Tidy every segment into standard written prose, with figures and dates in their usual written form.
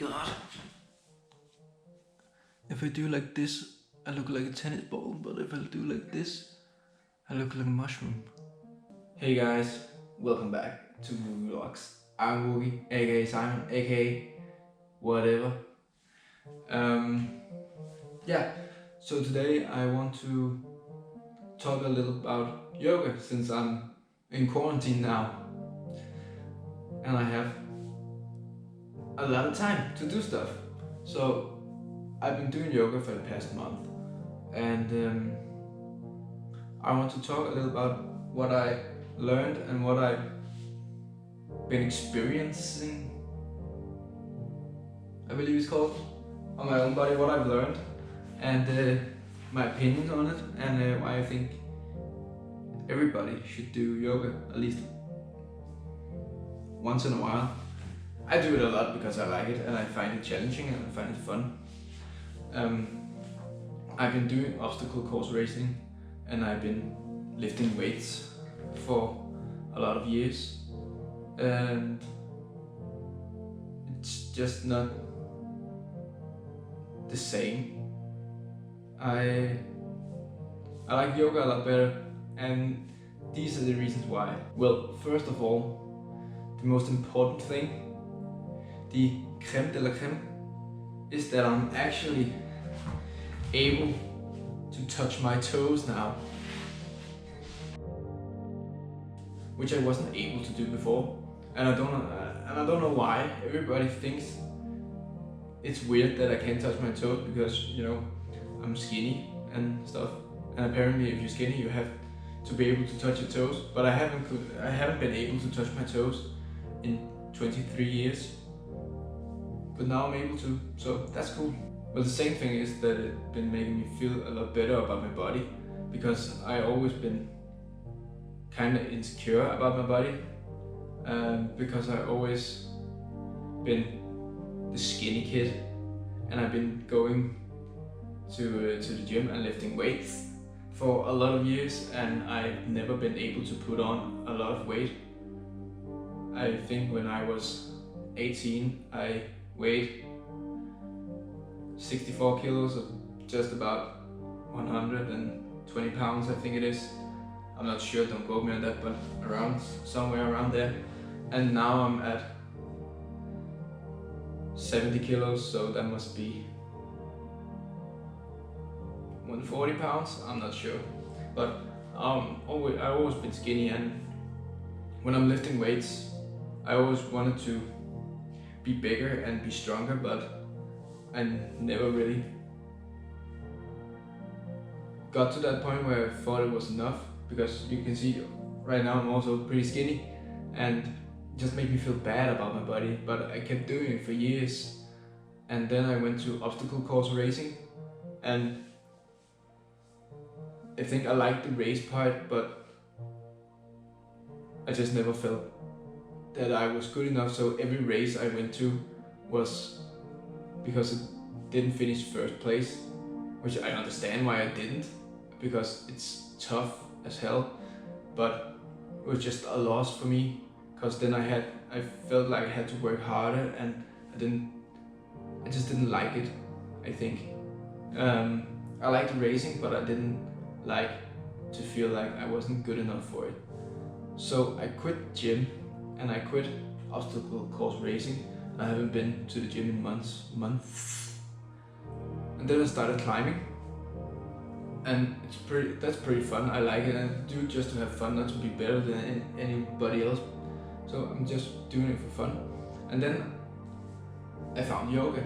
god. If I do like this, I look like a tennis ball, but if I do like this, I look like a mushroom. Hey guys, welcome back to Movie Vlogs. I'm Woogie, aka Simon, aka whatever. Yeah, so today I want to talk a little about yoga since I'm in quarantine now and I have a lot of time to do stuff. So I've been doing yoga for the past month and I want to talk a little about what I learned and what I've been experiencing, I believe it's called, on my own body, what I've learned and my opinions on it and why I think everybody should do yoga at least once in a while. I do it a lot because I like it and I find it challenging and I find it fun. I've been doing obstacle course racing and I've been lifting weights for a lot of years and it's just not the same. I like yoga a lot better and these are the reasons why. Well, first of all, the most important thing, the crème de la crème, is that I'm actually able to touch my toes now, which I wasn't able to do before, and I don't know why. Everybody thinks it's weird that I can't touch my toes because, you know, I'm skinny and stuff, and apparently if you're skinny you have to be able to touch your toes, but I haven't been able to touch my toes in 23 years, but now I'm able to, so that's cool. But the same thing is that it's been making me feel a lot better about my body, because I always been kind of insecure about my body, because I always been the skinny kid, and I've been going to the gym and lifting weights for a lot of years, and I've never been able to put on a lot of weight. I think when I was 18 I weighed 64 kilos, or just about 120 pounds I think it is. I'm not sure, don't quote me on that, but somewhere around there. And now I'm at 70 kilos, so that must be 140 pounds, I'm not sure. But I've always been skinny, and when I'm lifting weights I always wanted to be bigger and be stronger, but I never really got to that point where I thought it was enough, because you can see right now I'm also pretty skinny and it just made me feel bad about my body, but I kept doing it for years. And then I went to obstacle course racing, and I think I liked the race part, but I just never felt that I was good enough. So every race I went to was because it didn't finish first place, which I understand why I didn't, because it's tough as hell, but it was just a loss for me, because then I felt like I had to work harder, and I just didn't like it, I think. I liked racing, but I didn't like to feel like I wasn't good enough for it. So I quit gym and I quit obstacle course racing. I haven't been to the gym in months. And then I started climbing, and that's pretty fun. I like it, and I do it just to have fun, not to be better than anybody else. So I'm just doing it for fun. And then I found yoga,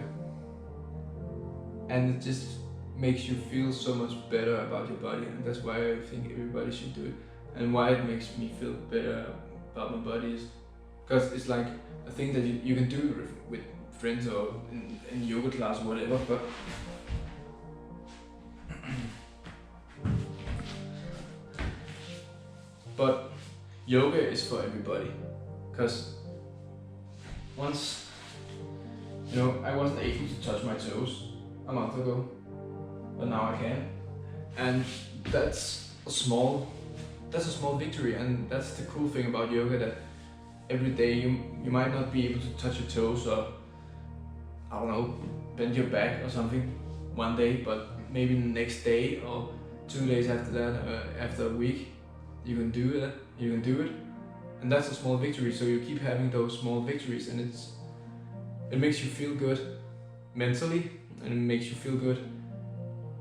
and it just makes you feel so much better about your body, and that's why I think everybody should do it. And why it makes me feel better about my body is because it's like a thing that you can do with friends or in yoga class or whatever, but yoga is for everybody, because once, you know, I wasn't able to touch my toes a month ago, but now I can, and that's a small victory. And that's the cool thing about yoga, that every day you might not be able to touch your toes, or I don't know, bend your back or something one day, but maybe the next day or 2 days after that, after a week, you can do it, and that's a small victory. So you keep having those small victories, and it makes you feel good mentally, and it makes you feel good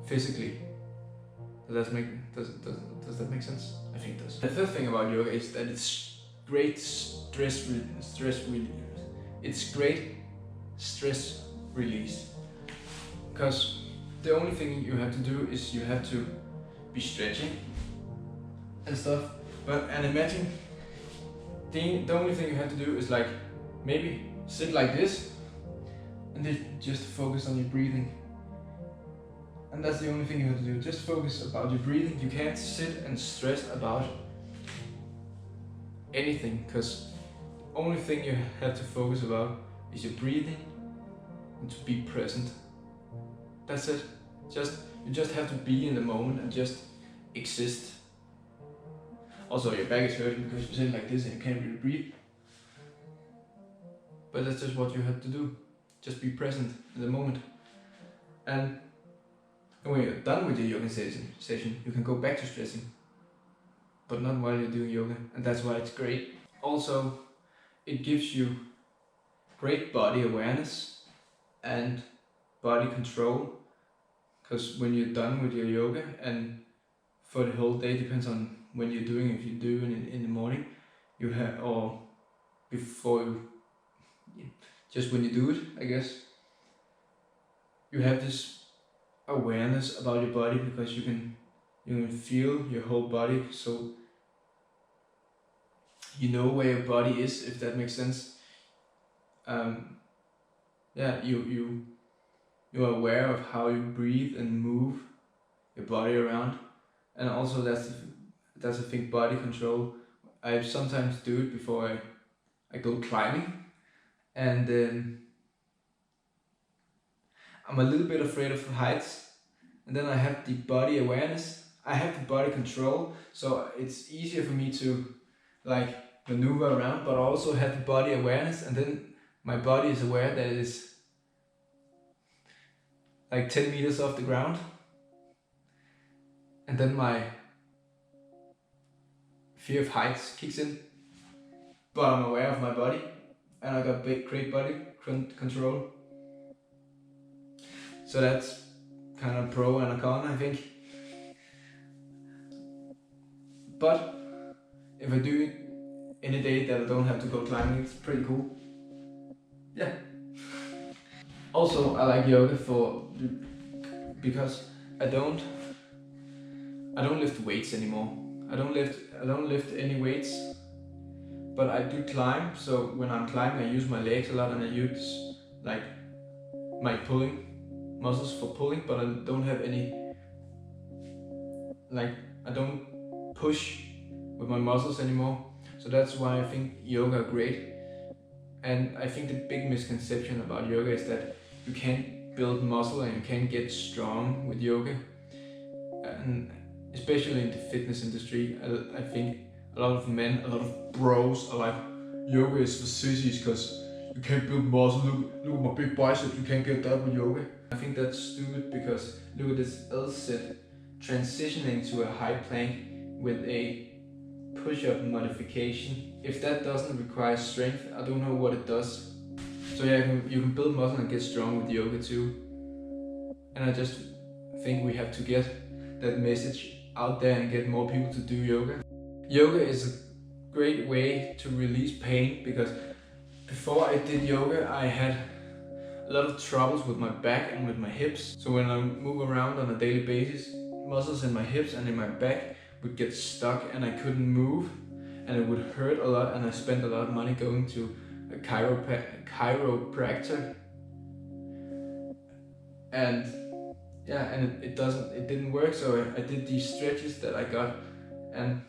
physically. Does that make sense? I think it does. The third thing about yoga is that it's great stress relief. It's great stress release, because the only thing you have to do is you have to be stretching and stuff. And imagine the only thing you have to do is like maybe sit like this and then just focus on your breathing. And that's the only thing you have to do. Just focus about your breathing. You can't sit and stress about anything, because only thing you have to focus about is your breathing and to be present. That's it. You just have to be in the moment and just exist. Also, your back is hurting because you sit like this and you can't really breathe. But that's just what you have to do. Just be present in the moment. And when you're done with your yoga session, you can go back to stressing. But not while you're doing yoga. And that's why it's great. Also, it gives you great body awareness and body control. Because when you're done with your yoga, and for the whole day, depends on when you're doing it. If you do it in the morning, you have, or before you, just when you do it, I guess, you have this awareness about your body, because you can feel your whole body, so you know where your body is, if that makes sense. Yeah, you're aware of how you breathe and move your body around, and also that's a thing, body control. I sometimes do it before I go climbing, and I'm a little bit afraid of heights, and then I have the body awareness, I have the body control, so it's easier for me to like maneuver around, but I also have the body awareness, and then my body is aware that it is like 10 meters off the ground, and then my fear of heights kicks in, but I'm aware of my body, and I got great body control. So that's kind of pro and a con, I think. But if I do it any day that I don't have to go climbing, it's pretty cool. Yeah. Also, I like yoga because I don't lift weights anymore. I don't lift any weights, but I do climb. So when I'm climbing, I use my legs a lot, and I use like my pulling muscles for pulling, but I don't have any, like, I don't push with my muscles anymore. So that's why I think yoga are great. And I think the big misconception about yoga is that you can't build muscle and you can't get strong with yoga. And especially in the fitness industry, I think a lot of men, a lot of bros are like, yoga is for sissies because you can't build muscle, look at my big biceps, you can't get that with yoga. I think that's stupid, because look at this L sit transitioning to a high plank with a push-up modification. If that doesn't require strength, I don't know what it does. So yeah, you can build muscle and get strong with yoga too. And I just think we have to get that message out there and get more people to do yoga. Yoga is a great way to release pain, because before I did yoga, I had a lot of troubles with my back and with my hips. So when I move around on a daily basis, muscles in my hips and in my back would get stuck and I couldn't move, and it would hurt a lot, and I spent a lot of money going to a chiropractor. And yeah, and it didn't work, so I did these stretches that I got, and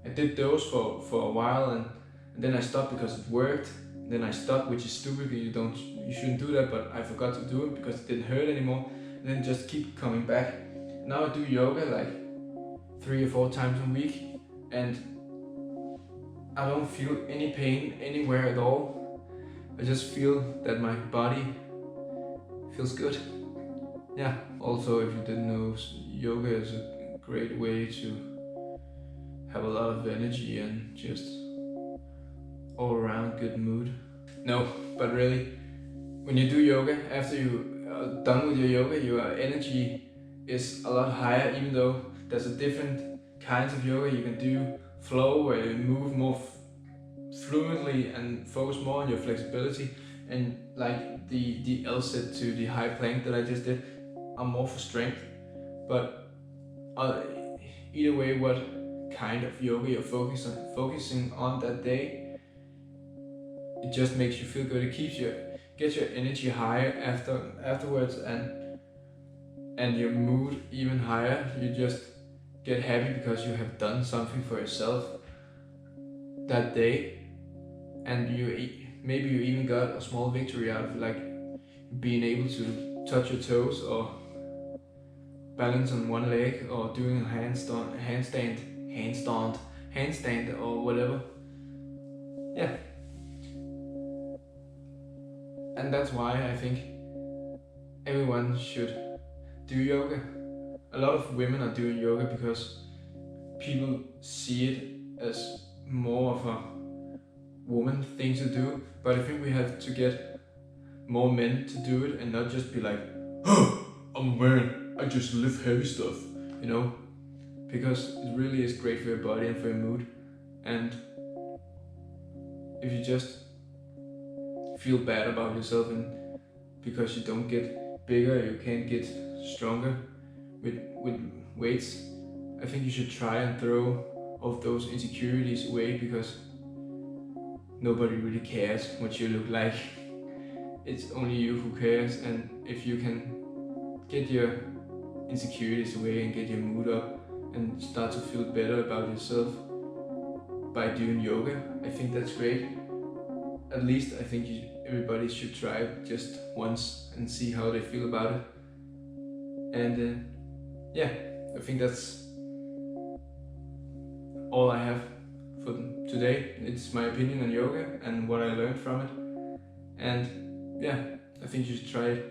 I did those for a while, and then I stopped because it worked. Then I stopped, which is stupid, you shouldn't do that, but I forgot to do it because it didn't hurt anymore. And then just keep coming back. Now I do yoga like 3 or 4 times a week, and I don't feel any pain anywhere at all. I just feel that my body feels good. Yeah. Also, if you didn't know, yoga is a great way to have a lot of energy and just all around good mood. No, but really, when you do yoga, after you are done with your yoga, your energy is a lot higher, even though there's a different kinds of yoga. You can do flow where you move more fluently and focus more on your flexibility, and like the L-sit to the high plank that I just did are more for strength. But either way, what kind of yoga you're focusing on that day, it just makes you feel good. It gets your energy higher afterwards, and your mood even higher. You just get happy because you have done something for yourself that day, and maybe you even got a small victory out of it, like being able to touch your toes or balance on one leg or doing a handstand or whatever. Yeah. And that's why I think everyone should do yoga. A lot of women are doing yoga because people see it as more of a woman thing to do, but I think we have to get more men to do it and not just be like, oh, I'm a man, I just lift heavy stuff, you know, because it really is great for your body and for your mood. And if you just feel bad about yourself and because you don't get bigger, you can't get stronger with weights, I think you should try and throw all those insecurities away, because nobody really cares what you look like. It's only you who cares, and if you can get your insecurities away and get your mood up and start to feel better about yourself by doing yoga, I think that's great. At least I think everybody should try it just once and see how they feel about it. And yeah, I think that's all I have for today. It's my opinion on yoga and what I learned from it. And yeah, I think you should try it.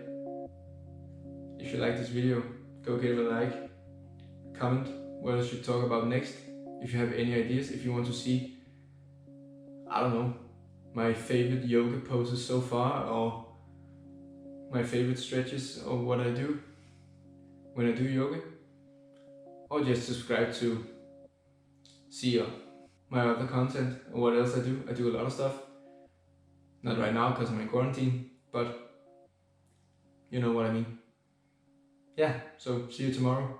If you like this video, go give it a like, comment what I should talk about next. If you have any ideas, if you want to see, I don't know, my favorite yoga poses so far, or my favorite stretches, or what I do when I do yoga, or just subscribe to see my other content or what else I do. I do a lot of stuff. Not right now because I'm in quarantine, but you know what I mean. Yeah, so see you tomorrow.